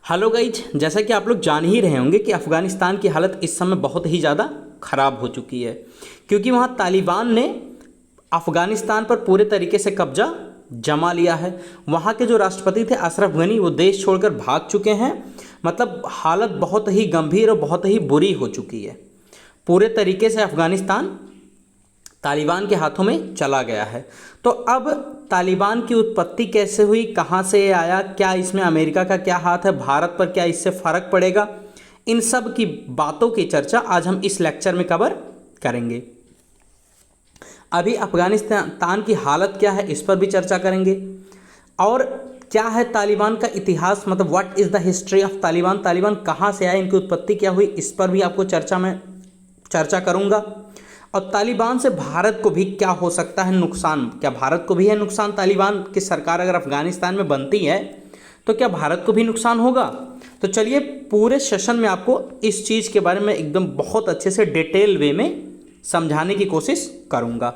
Hello guys, जैसा कि आप लोग जान ही रहे होंगे कि अफ़गानिस्तान की हालत इस समय बहुत ही ज़्यादा ख़राब हो चुकी है, क्योंकि वहाँ तालिबान ने अफ़गानिस्तान पर पूरे तरीके से कब्जा जमा लिया है। वहाँ के जो राष्ट्रपति थे अशरफ गनी, वो देश छोड़कर भाग चुके हैं। मतलब हालत बहुत ही गंभीर और बहुत ही बुरी हो चुकी है। पूरे तरीके से अफ़गानिस्तान तालिबान के हाथों में चला गया है। तो अब तालिबान की उत्पत्ति कैसे हुई, कहाँ से ये आया, क्या इसमें अमेरिका का क्या हाथ है, भारत पर क्या इससे फ़र्क पड़ेगा, इन सब की बातों की चर्चा आज हम इस लेक्चर में कवर करेंगे। अभी अफ़गानिस्तान की हालत क्या है इस पर भी चर्चा करेंगे। और क्या है तालिबान का इतिहास, मतलब what is the history of Taliban, Taliban कहाँ से आए, इनकी उत्पत्ति क्या हुई, इस पर भी आपको चर्चा करूँगा। और तालिबान से भारत को भी क्या हो सकता है नुकसान, क्या भारत को भी है नुकसान, तालिबान की सरकार अगर अफ़गानिस्तान में बनती है तो क्या भारत को भी नुकसान होगा। तो चलिए पूरे सेशन में आपको इस चीज़ के बारे में एकदम बहुत अच्छे से डिटेल वे में समझाने की कोशिश करूँगा।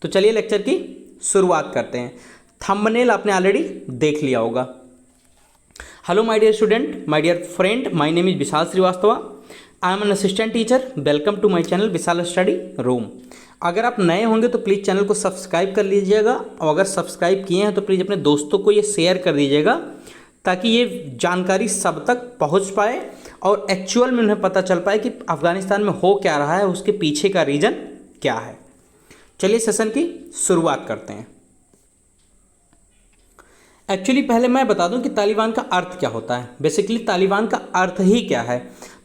तो चलिए लेक्चर की शुरुआत करते हैं। थंबनेल आपने ऑलरेडी देख लिया होगा। Hello my dear student, my dear friend, my name is Vishal Srivastava. I am an assistant teacher. Welcome to my channel Vishal study room. अगर आप नए होंगे तो प्लीज़ चैनल को सब्सक्राइब कर लीजिएगा, और अगर सब्सक्राइब किए हैं तो प्लीज़ अपने दोस्तों को ये शेयर कर दीजिएगा, ताकि ये जानकारी सब तक पहुंच पाए और एक्चुअल में उन्हें पता चल पाए कि अफ़गानिस्तान में हो क्या रहा है, उसके पीछे का रीज़न क्या है। चलिए सेशन की शुरुआत करते हैं। एक्चुअली पहले मैं बता दूं कि तालिबान का अर्थ क्या होता है। बेसिकली तालिबान का अर्थ ही क्या है।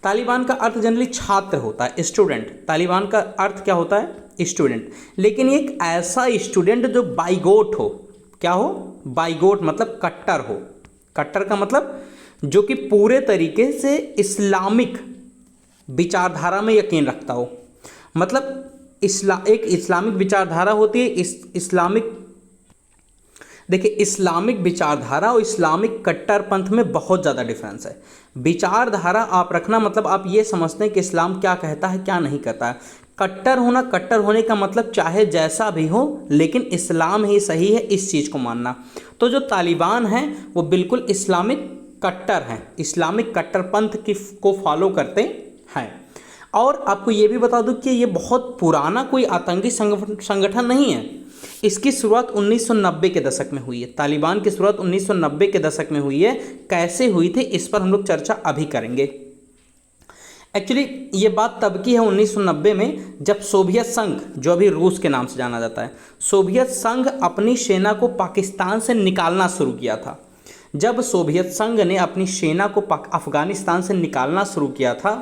तालिबान का अर्थ जनरली छात्र होता है, स्टूडेंट। तालिबान का अर्थ क्या होता है, स्टूडेंट। लेकिन एक ऐसा स्टूडेंट जो बाइगोट हो, क्या हो, बाइगोट मतलब कट्टर हो। कट्टर का मतलब जो कि पूरे तरीके से इस्लामिक विचारधारा में यकीन रखता हो। मतलब एक इस्लामिक विचारधारा होती है। इस्लामिक देखिए, इस्लामिक विचारधारा और इस्लामिक कट्टरपंथ में बहुत ज़्यादा डिफरेंस है। विचारधारा आप रखना मतलब आप ये समझते हैं कि इस्लाम क्या कहता है क्या नहीं कहता है। कट्टर होने का मतलब चाहे जैसा भी हो लेकिन इस्लाम ही सही है, इस चीज़ को मानना। तो जो तालिबान हैं वो बिल्कुल इस्लामिक कट्टर हैं, इस्लामिक कट्टरपंथ को फॉलो करते हैं। और आपको ये भी बता दूं कि ये बहुत पुराना कोई आतंकी संगठन नहीं है। इसकी शुरुआत 1990 के दशक में हुई है। तालिबान की शुरुआत 1990 के दशक में हुई है। कैसे हुई थी इस पर हम लोग चर्चा अभी करेंगे। एक्चुअली ये बात तब की है 1990 में, जब सोवियत संघ, जो अभी रूस के नाम से जाना जाता है, सोवियत संघ अपनी सेना को पाकिस्तान से निकालना शुरू किया था। जब सोवियत संघ ने अपनी सेना को अफ़गानिस्तान से निकालना शुरू किया था।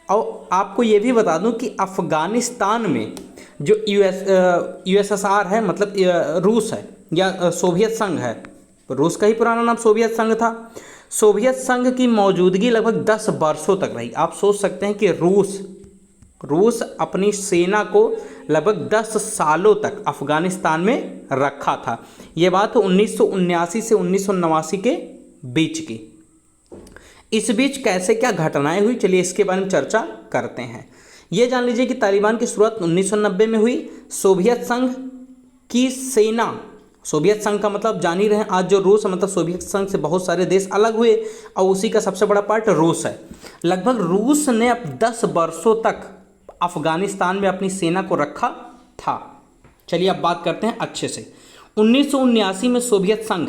और आपको ये भी बता दूं कि अफ़गानिस्तान में जो यूएसएसआर है, मतलब रूस है या सोवियत संघ है, रूस का ही पुराना नाम सोवियत संघ था। सोवियत संघ की मौजूदगी लगभग 10 वर्षों तक रही। आप सोच सकते हैं कि रूस अपनी सेना को लगभग 10 सालों तक अफ़गानिस्तान में रखा था। ये बात 1979 से 1989 के बीच की। इस बीच कैसे क्या घटनाएं हुई, चलिए इसके बारे में चर्चा करते हैं। ये जान लीजिए कि तालिबान की शुरुआत 1990 में हुई। सोवियत संघ की सेना, सोवियत संघ का मतलब जान ही रहे हैं, आज जो रूस है मतलब सोवियत संघ से बहुत सारे देश अलग हुए और उसी का सबसे बड़ा पार्ट रूस है। लगभग रूस ने अब 10 वर्षों तक अफ़गानिस्तान में अपनी सेना को रखा था। चलिए अब बात करते हैं अच्छे से। 1979 में सोवियत संघ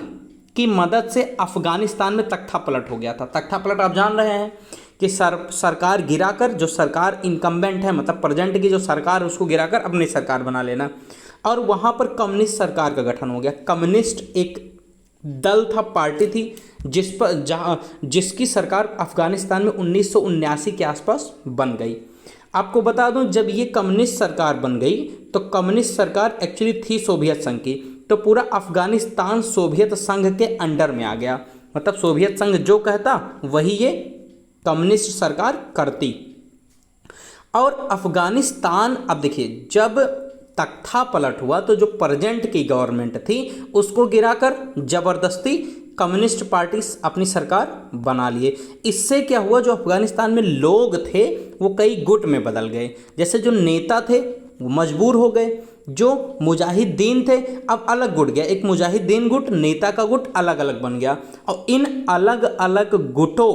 की मदद से अफ़गानिस्तान में तख्ता पलट हो गया था। तख्ता पलट आप जान रहे हैं कि सरकार गिराकर, जो सरकार इनकम्बेंट है मतलब प्रेजेंट की जो सरकार है उसको गिराकर अपनी सरकार बना लेना। और वहाँ पर कम्युनिस्ट सरकार का गठन हो गया। कम्युनिस्ट एक दल था, पार्टी थी जिसकी सरकार अफ़गानिस्तान में 1979 के आसपास बन गई। आपको बता दूं, जब ये कम्युनिस्ट सरकार बन गई तो कम्युनिस्ट सरकार एक्चुअली थी सोवियत संघ की, तो पूरा अफ़गानिस्तान सोवियत संघ के अंडर में आ गया। मतलब सोवियत संघ जो कहता वही ये कम्युनिस्ट सरकार करती। और अफ़गानिस्तान, अब देखिए, जब तख्ता पलट हुआ तो जो प्रेजेंट की गवर्नमेंट थी उसको गिराकर ज़बरदस्ती कम्युनिस्ट पार्टी अपनी सरकार बना लिए। इससे क्या हुआ, जो अफ़गानिस्तान में लोग थे वो कई गुट में बदल गए। जैसे जो नेता थे वो मजबूर हो गए। जो मुजाहिदीन थे अब अलग गुट गया, एक मुजाहिदीन गुट, नेता का गुट अलग अलग बन गया। और इन अलग अलग गुटों,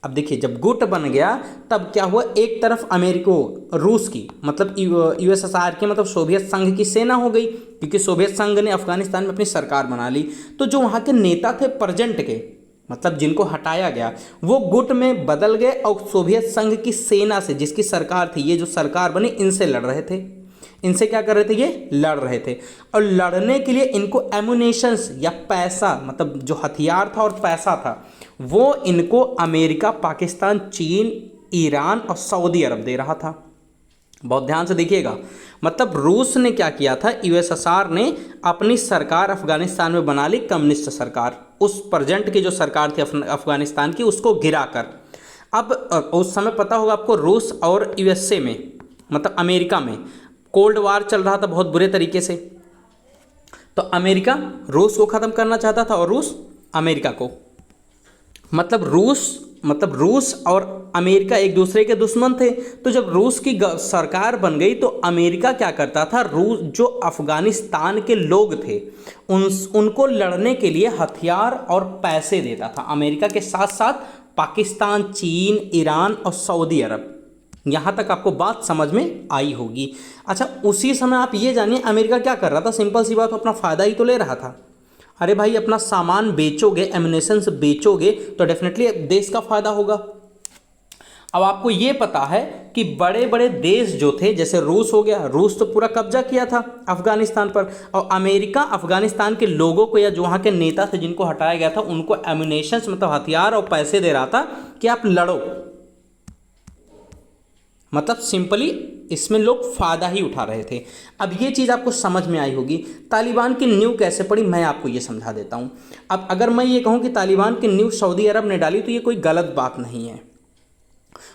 अब देखिए जब गुट बन गया तब क्या हुआ, एक तरफ अमेरिका रूस की मतलब यूएसएसआर की मतलब सोवियत संघ की सेना हो गई, क्योंकि सोवियत संघ ने अफगानिस्तान में अपनी सरकार बना ली। तो जो वहाँ के नेता थे प्रेजेंट के, मतलब जिनको हटाया गया, वो गुट में बदल गए और सोवियत संघ की सेना से, जिसकी सरकार थी, ये जो सरकार बनी, इनसे लड़ रहे थे। इनसे क्या कर रहे थे, ये लड़ रहे थे। और लड़ने के लिए इनको एमुनेशंस या पैसा, मतलब जो हथियार था और पैसा था, वो इनको अमेरिका, पाकिस्तान, चीन, ईरान और सऊदी अरब दे रहा था। बहुत ध्यान से देखिएगा, मतलब रूस ने क्या किया था, यूएसएसआर ने अपनी सरकार अफगानिस्तान में बना ली, कम्युनिस्ट सरकार। उस प्रेजेंट की जो सरकार थी अफगानिस्तान की, उसको गिराकर। अब उस समय पता होगा आपको, रूस और यूएसए में मतलब अमेरिका में कोल्ड वार चल रहा था बहुत बुरे तरीके से। तो अमेरिका रूस को ख़त्म करना चाहता था और रूस अमेरिका को, मतलब रूस और अमेरिका एक दूसरे के दुश्मन थे। तो जब रूस की सरकार बन गई तो अमेरिका क्या करता था, रूस जो अफगानिस्तान के लोग थे उनको लड़ने के लिए हथियार और पैसे देता था, अमेरिका के साथ साथ पाकिस्तान, चीन, ईरान और सऊदी अरब। यहाँ तक आपको बात समझ में आई होगी। अच्छा, उसी समय आप ये जानिए अमेरिका क्या कर रहा था, सिंपल सी बात, अपना फ़ायदा ही तो ले रहा था। अरे भाई, अपना सामान बेचोगे, एमुनेशंस बेचोगे तो डेफिनेटली देश का फायदा होगा। अब आपको ये पता है कि बड़े बड़े देश जो थे, जैसे रूस हो गया, रूस तो पूरा कब्जा किया था अफगानिस्तान पर, और अमेरिका अफगानिस्तान के लोगों को या जो वहाँ के नेता थे जिनको हटाया गया था उनको एमुनेशंस मतलब हथियार और पैसे दे रहा था कि आप लड़ो। मतलब सिंपली इसमें लोग फ़ायदा ही उठा रहे थे। अब ये चीज़ आपको समझ में आई होगी। तालिबान की नींव कैसे पड़ी, मैं आपको ये समझा देता हूँ। अब अगर मैं ये कहूँ कि तालिबान की नींव सऊदी अरब ने डाली तो ये कोई गलत बात नहीं है।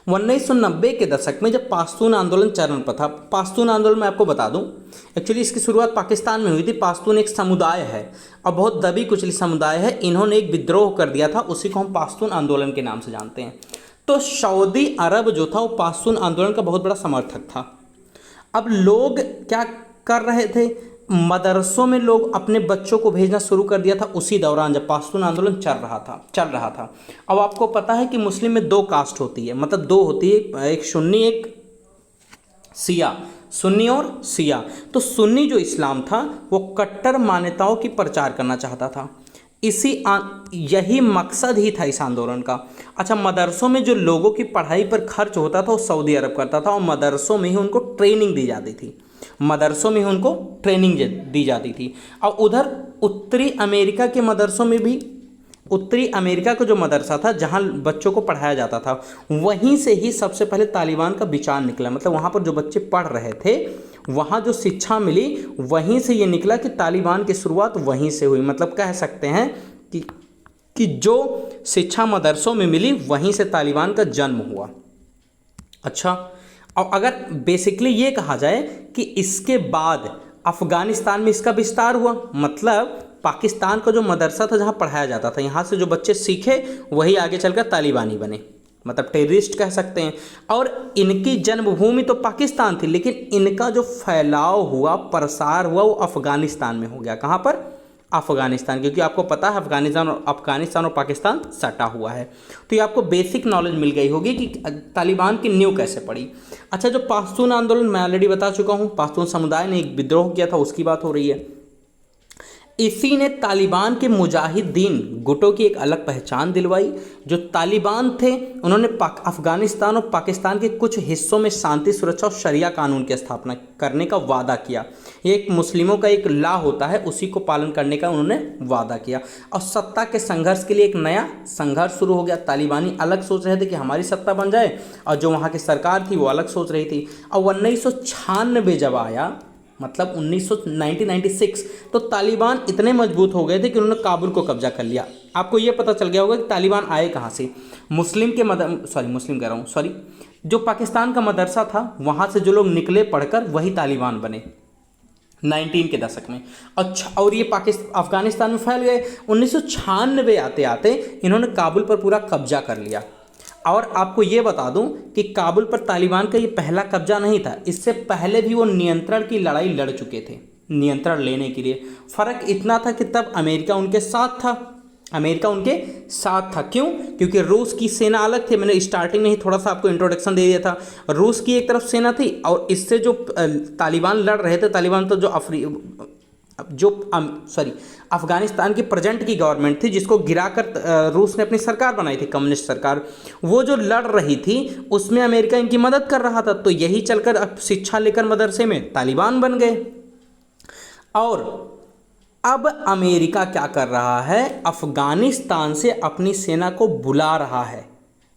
1990 के दशक में जब पाश्तून आंदोलन चरण पर था, पाश्तून आंदोलन मैं आपको बता दूं, एक्चुअली इसकी शुरुआत पाकिस्तान में हुई थी। पाश्तून एक समुदाय है और बहुत दबी कुचली समुदाय है, इन्होंने एक विद्रोह कर दिया था, उसी को हम पाश्तून आंदोलन के नाम से जानते हैं। तो सऊदी अरब जो था वो पाश्तून आंदोलन का बहुत बड़ा समर्थक था। अब लोग क्या कर रहे थे, मदरसों में लोग अपने बच्चों को भेजना शुरू कर दिया था उसी दौरान जब पाश्तून आंदोलन चल रहा था। अब आपको पता है कि मुस्लिम में दो कास्ट होती है, मतलब दो होती है, एक सुन्नी एक शिया, सुन्नी और शिया। तो सुन्नी जो इस्लाम था वो कट्टर मान्यताओं की प्रचार करना चाहता था, यही मकसद ही था इस आंदोलन का। अच्छा, मदरसों में जो लोगों की पढ़ाई पर खर्च होता था वो सऊदी अरब करता था और मदरसों में ही उनको ट्रेनिंग दी जाती थी, और उधर उत्तरी अमेरिका के मदरसों में भी, उत्तरी अमेरिका का जो मदरसा था जहाँ बच्चों को पढ़ाया जाता था, वहीं से ही सबसे पहले तालिबान का विचार निकला। मतलब वहाँ पर जो बच्चे पढ़ रहे थे, वहाँ जो शिक्षा मिली, वहीं से ये निकला कि तालिबान की शुरुआत वहीं से हुई। मतलब कह सकते हैं कि जो शिक्षा मदरसों में मिली वहीं से तालिबान का जन्म हुआ। अच्छा, और अगर बेसिकली ये कहा जाए कि इसके बाद अफगानिस्तान में इसका विस्तार हुआ, मतलब पाकिस्तान का जो मदरसा था जहाँ पढ़ाया जाता था, यहाँ से जो बच्चे सीखे वही आगे चलकर तालिबानी बने, मतलब टेररिस्ट कह सकते हैं। और इनकी जन्मभूमि तो पाकिस्तान थी, लेकिन इनका जो फैलाव हुआ, प्रसार हुआ, वो अफगानिस्तान में हो गया। कहाँ पर, अफगानिस्तान, क्योंकि आपको पता है अफगानिस्तान और पाकिस्तान सटा हुआ है। तो ये आपको बेसिक नॉलेज मिल गई होगी कि तालिबान की नींव कैसे पड़ी। अच्छा, जो पाश्तून आंदोलन मैं ऑलरेडी बता चुका हूँ, पाश्तून समुदाय ने एक विद्रोह किया था, उसकी बात हो रही है। इसी ने तालिबान के मुजाहिदीन गुटों की एक अलग पहचान दिलवाई। जो तालिबान थे उन्होंने अफगानिस्तान और पाकिस्तान के कुछ हिस्सों में शांति, सुरक्षा और शरिया कानून की स्थापना करने का वादा किया। ये एक मुस्लिमों का एक लॉ होता है, उसी को पालन करने का उन्होंने वादा किया। और सत्ता के संघर्ष के लिए एक नया संघर्ष शुरू हो गया। तालिबानी अलग सोच रहे थे कि हमारी सत्ता बन जाए, और जो वहाँ की सरकार थी वो अलग सोच रही थी। और 1996 जब आया, मतलब 1996, तो तालिबान इतने मजबूत हो गए थे कि उन्होंने काबुल को कब्जा कर लिया। आपको ये पता चल गया होगा कि तालिबान आए कहाँ से। जो पाकिस्तान का मदरसा था वहाँ से जो लोग निकले पढ़कर वही तालिबान बने 19 के दशक में। अच्छा, और ये अफगानिस्तान में फैल गए। 1996 आते आते इन्होंने काबुल पर पूरा कब्जा कर लिया। और आपको ये बता दूं कि काबुल पर तालिबान का ये पहला कब्जा नहीं था, इससे पहले भी वो नियंत्रण की लड़ाई लड़ चुके थे, नियंत्रण लेने के लिए। फ़र्क इतना था कि तब अमेरिका उनके साथ था, अमेरिका उनके साथ था। क्यों? क्योंकि रूस की सेना अलग थी। मैंने स्टार्टिंग में ही थोड़ा सा आपको इंट्रोडक्शन दे दिया था। रूस की एक तरफ सेना थी और इससे जो तालिबान लड़ रहे थे, तालिबान तो अफगानिस्तान की प्रेजेंट की गवर्नमेंट थी, जिसको गिराकर रूस ने अपनी सरकार बनाई थी, कम्युनिस्ट सरकार। वो जो लड़ रही थी उसमें अमेरिका इनकी मदद कर रहा था। तो यही चलकर अब शिक्षा लेकर मदरसे में तालिबान बन गए। और अब अमेरिका क्या कर रहा है? अफगानिस्तान से अपनी सेना को बुला रहा है।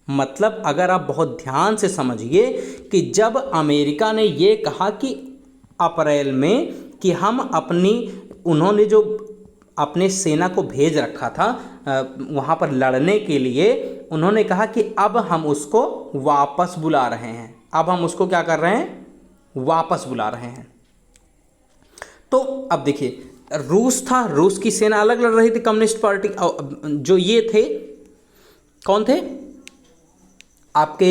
मतलब अगर आप बहुत ध्यान से समझिए कि जब अमेरिका ने ये कहा कि अप्रैल में कि हम उन्होंने जो अपने सेना को भेज रखा था वहाँ पर लड़ने के लिए, उन्होंने कहा कि अब हम उसको वापस बुला रहे हैं। अब हम उसको क्या कर रहे हैं? वापस बुला रहे हैं। तो अब देखिए, रूस था, रूस की सेना अलग लड़ रही थी, कम्युनिस्ट पार्टी। जो ये थे, कौन थे? आपके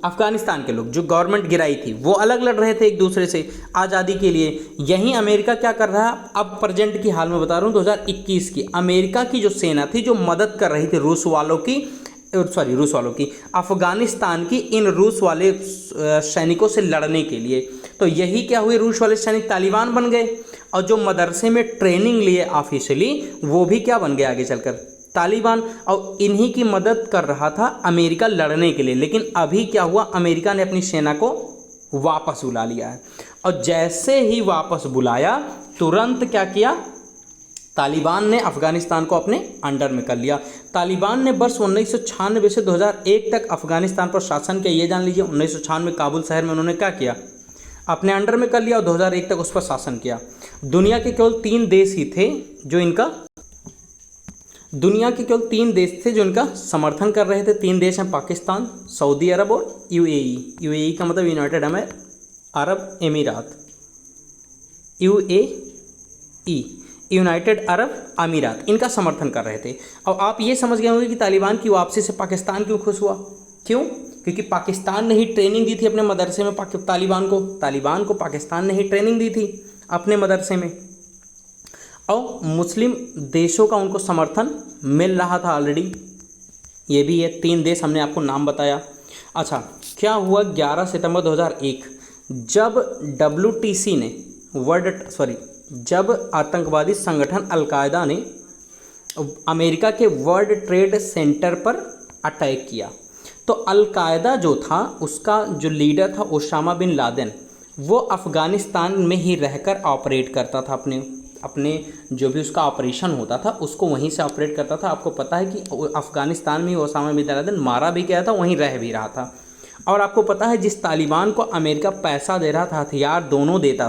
अफगानिस्तान के लोग, जो गवर्नमेंट गिराई थी, वो अलग लड़ रहे थे एक दूसरे से आज़ादी के लिए। यहीं अमेरिका क्या कर रहा है? अब प्रेजेंट की हाल में बता रहा हूँ, 2021 की अमेरिका की जो सेना थी, जो मदद कर रही थी रूस वालों की, अफगानिस्तान की इन रूस वाले सैनिकों से लड़ने के लिए। तो यही क्या हुए? रूस वाले सैनिक तालिबान बन गए और जो मदरसे में ट्रेनिंग लिए ऑफिशियली, वो भी क्या बन गए आगे चलकर? तालिबान। और इन्हीं की मदद कर रहा था अमेरिका लड़ने के लिए। लेकिन अभी क्या हुआ? अमेरिका ने अपनी सेना को वापस बुला लिया है। और जैसे ही वापस बुलाया, तुरंत क्या किया? तालिबान ने अफगानिस्तान को अपने अंडर में कर लिया। तालिबान ने वर्ष 1996 से 2001 तक अफगानिस्तान पर शासन किया। ये जान लीजिए, 1996 में काबुल शहर में उन्होंने क्या किया? अपने अंडर में कर लिया और 2001 तक उस पर शासन किया। दुनिया के केवल 3 देश थे जो इनका समर्थन कर रहे थे। 3 देश हैं, पाकिस्तान, सऊदी अरब और यूएई। यूएई का मतलब यूनाइटेड अरब अमीरात। यूनाइटेड अरब अमीरात इनका समर्थन कर रहे थे। और आप ये समझ गए होंगे कि तालिबान की वापसी से पाकिस्तान क्यों खुश हुआ? क्यों? क्योंकि पाकिस्तान ने ही ट्रेनिंग दी थी अपने मदरसे में तालिबान को पाकिस्तान ने ही ट्रेनिंग दी थी अपने मदरसे में। और मुस्लिम देशों का उनको समर्थन मिल रहा था ऑलरेडी। ये भी है, 3 देश हमने आपको नाम बताया। अच्छा, क्या हुआ 11 सितंबर 2001 जब आतंकवादी संगठन अलकायदा ने अमेरिका के वर्ल्ड ट्रेड सेंटर पर अटैक किया। तो अलकायदा जो था, उसका जो लीडर था ओसामा बिन लादेन, वो अफ़गानिस्तान में ही रहकर ऑपरेट करता था। अपने जो भी उसका ऑपरेशन होता था उसको वहीं से ऑपरेट करता था। आपको पता है कि अफ़गानिस्तान में ओसामा बिन लादेन मारा भी गया था, वहीं रह भी रहा था। और आपको पता है, जिस तालिबान को अमेरिका पैसा दे रहा था, हथियार दोनों देता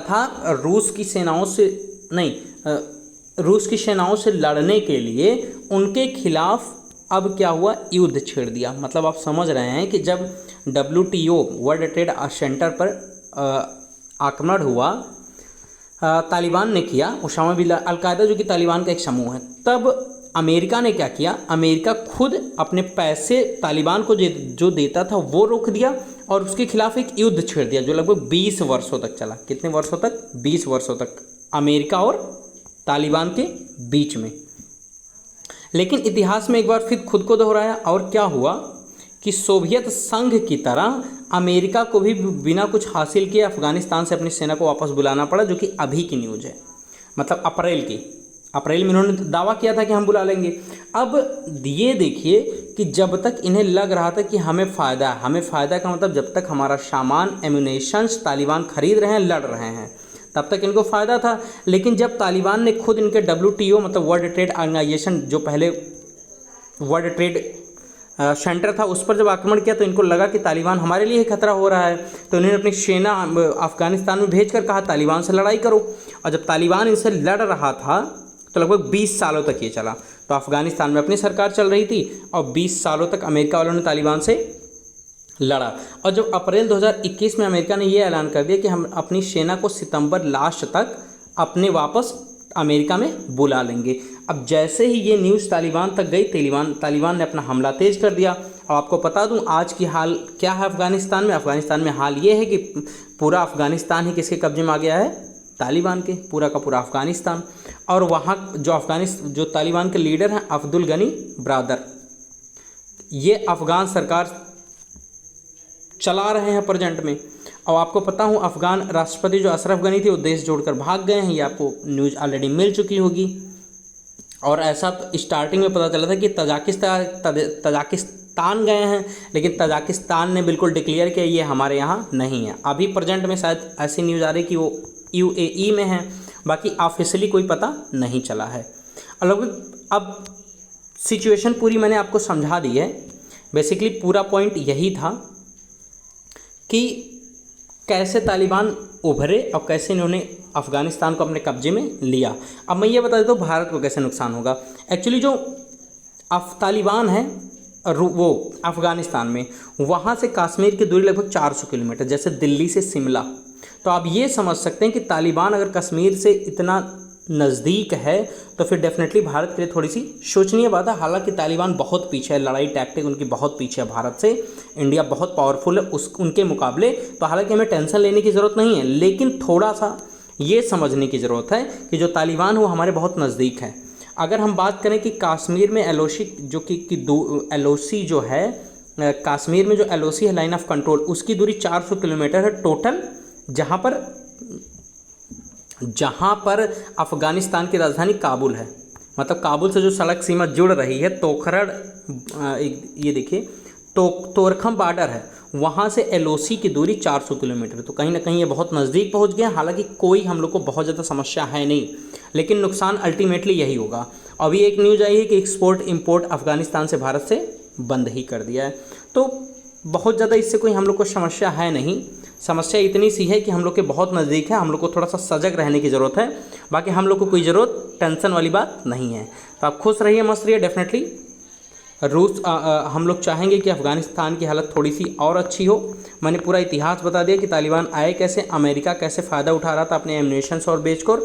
था रूस की सेनाओं से लड़ने के लिए, उनके खिलाफ अब क्या हुआ? युद्ध छेड़ दिया। मतलब आप समझ रहे हैं कि जब WTO वर्ल्ड ट्रेड सेंटर पर आक्रमण हुआ, तालिबान ने किया, ओसामा बिन लादेन, अलकायदा जो कि तालिबान का एक समूह है, तब अमेरिका ने क्या किया? अमेरिका खुद अपने पैसे तालिबान को जो देता था वो रोक दिया और उसके खिलाफ एक युद्ध छेड़ दिया, जो लगभग 20 वर्षों तक चला। कितने वर्षों तक? 20 वर्षों तक अमेरिका और तालिबान के बीच में। लेकिन इतिहास में एक बार फिर खुद को दोहराया। और क्या हुआ कि सोवियत संघ की तरह अमेरिका को भी बिना कुछ हासिल किए अफगानिस्तान से अपनी सेना को वापस बुलाना पड़ा, जो कि अभी की न्यूज़ है। मतलब अप्रैल में इन्होंने दावा किया था कि हम बुला लेंगे। अब ये देखिए कि जब तक इन्हें लग रहा था कि हमें फ़ायदा का मतलब जब तक हमारा सामान एम्यूनेशंस तालिबान खरीद रहे हैं, लड़ रहे हैं, तब तक इनको फ़ायदा था। लेकिन जब तालिबान ने खुद इनके WTO मतलब वर्ल्ड ट्रेड ऑर्गेनाइजेशन, जो पहले वर्ल्ड ट्रेड सेंटर था, उस पर जब आक्रमण किया, तो इनको लगा कि तालिबान हमारे लिए खतरा हो रहा है। तो इन्होंने अपनी सेना अफगानिस्तान में भेजकर कहा तालिबान से लड़ाई करो। और जब तालिबान इनसे लड़ रहा था तो लगभग 20 सालों तक ये चला। तो अफगानिस्तान में अपनी सरकार चल रही थी और 20 सालों तक अमेरिका वालों ने तालिबान से लड़ा। और जब अप्रैल 2021 में अमेरिका ने ये ऐलान कर दिया कि हम अपनी सेना को सितंबर लास्ट तक अपने वापस अमेरिका में बुला लेंगे। अब जैसे ही ये न्यूज़ तालिबान तक गई, तालिबान ने अपना हमला तेज कर दिया। और आपको बता दूं आज की हाल क्या है अफ़गानिस्तान में। अफ़गानिस्तान में हाल ये है कि पूरा अफ़गानिस्तान ही किसके कब्जे में आ गया है, तालिबान के, पूरा का पूरा अफ़गानिस्तान। और वहाँ जो तालिबान के लीडर हैं अब्दुल गनी ब्रादर, ये अफ़गान सरकार चला रहे हैं प्रेजेंट में। और आपको पता हूँ अफ़गान राष्ट्रपति जो अशरफ गनी थे वो देश छोड़कर भाग गए हैं, ये आपको न्यूज़ ऑलरेडी मिल चुकी होगी। और ऐसा स्टार्टिंग में पता चला था कि तजाकिस्तान गए हैं, लेकिन तजाकिस्तान ने बिल्कुल डिक्लेयर किया ये हमारे यहाँ नहीं है। अभी प्रेजेंट में शायद ऐसी न्यूज़ आ रही कि वो UAE में है, बाकी ऑफिशियली कोई पता नहीं चला है। अब सिचुएशन पूरी मैंने आपको समझा दी है। बेसिकली पूरा पॉइंट यही था कि कैसे तालिबान उभरे और कैसे इन्होंने अफ़गानिस्तान को अपने कब्जे में लिया। अब मैं ये बता देता हूँ भारत को कैसे नुकसान होगा। एक्चुअली जो तालिबान है वो अफ़गानिस्तान में, वहाँ से कश्मीर की दूरी लगभग 400 किलोमीटर, जैसे दिल्ली से शिमला। तो आप ये समझ सकते हैं कि तालिबान अगर कश्मीर से इतना नज़दीक है तो फिर डेफिनेटली भारत के लिए थोड़ी सी सोचनीय बात है। हालांकि तालिबान बहुत पीछे है, लड़ाई टैक्टिक उनकी बहुत पीछे है भारत से, इंडिया बहुत पावरफुल है उनके मुकाबले। तो हालांकि हमें टेंशन लेने की ज़रूरत नहीं है, लेकिन थोड़ा सा ये समझने की ज़रूरत है कि जो तालिबान है वो हमारे बहुत नज़दीक है। अगर हम बात करें कि कश्मीर में LOC जो कि LOC जो है, कश्मीर में जो LOC है लाइन ऑफ कंट्रोल, उसकी दूरी 400 किलोमीटर है टोटल, जहाँ पर अफ़गानिस्तान की राजधानी काबुल है। मतलब काबुल से जो सड़क सीमा जुड़ रही है तोखरड़, ये देखिए तोरखम बॉर्डर है, वहाँ से LOC की दूरी 400 किलोमीटर। तो कहीं ना कहीं ये बहुत नज़दीक पहुँच गए। हालांकि कोई हम लोग को बहुत ज़्यादा समस्या है नहीं, लेकिन नुकसान अल्टीमेटली यही होगा। अभी एक न्यूज़ आई है कि एक्सपोर्ट इंपोर्ट अफ़गानिस्तान से भारत से बंद ही कर दिया है। तो बहुत ज़्यादा इससे कोई हम लोग को समस्या है नहीं। समस्या इतनी सी है कि हम लोग के बहुत नज़दीक है, हम लोग को थोड़ा सा सजग रहने की ज़रूरत है। बाकी हम लोग को कोई ज़रूरत टेंशन वाली बात नहीं है। तो आप खुश रहिए, मस्त रहिए। डेफिनेटली हम लोग चाहेंगे कि अफ़गानिस्तान की हालत थोड़ी सी और अच्छी हो। मैंने पूरा इतिहास बता दिया कि तालिबान आए कैसे, अमेरिका कैसे फ़ायदा उठा रहा था अपने एमुनेशंस और बेचकर।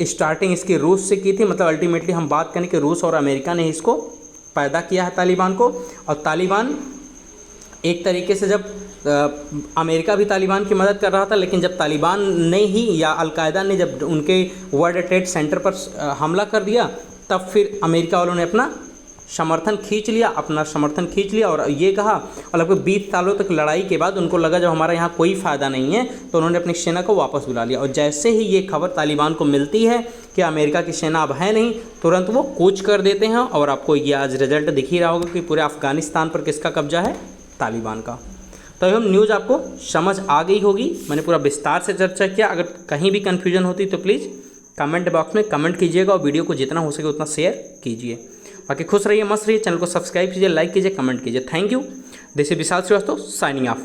स्टार्टिंग इसकी रूस से की थी, मतलब अल्टीमेटली हम बात करें कि रूस और अमेरिका ने इसको पैदा किया है तालिबान को। और तालिबान एक तरीके से जब अमेरिका भी तालिबान की मदद कर रहा था, लेकिन जब तालिबान ने ही या अलकायदा ने जब उनके वर्ल्ड ट्रेड सेंटर पर हमला कर दिया, तब फिर अमेरिका वालों ने अपना समर्थन खींच लिया और ये कहा। और लगभग 20 सालों तक लड़ाई के बाद उनको लगा जब हमारा यहाँ कोई फ़ायदा नहीं है, तो उन्होंने अपनी सेना को वापस बुला लिया। और जैसे ही ये खबर तालिबान को मिलती है कि अमेरिका की सेना अब है नहीं, तुरंत वो कूच कर देते हैं। और आपको ये आज रिजल्ट दिख ही रहा होगा कि पूरे अफ़गानिस्तान पर किसका कब्जा है, तालिबान का। तो हम न्यूज़ आपको समझ आ गई होगी, मैंने पूरा विस्तार से चर्चा किया। अगर कहीं भी कन्फ्यूजन होती तो प्लीज़ कमेंट बॉक्स में कमेंट कीजिएगा और वीडियो को जितना हो सके उतना शेयर कीजिए। बाकी खुश रहिए, मस्त रहिए, चैनल को सब्सक्राइब कीजिए, लाइक कीजिए, कमेंट कीजिए। Thank you. This is Vishal Srivastava signing of.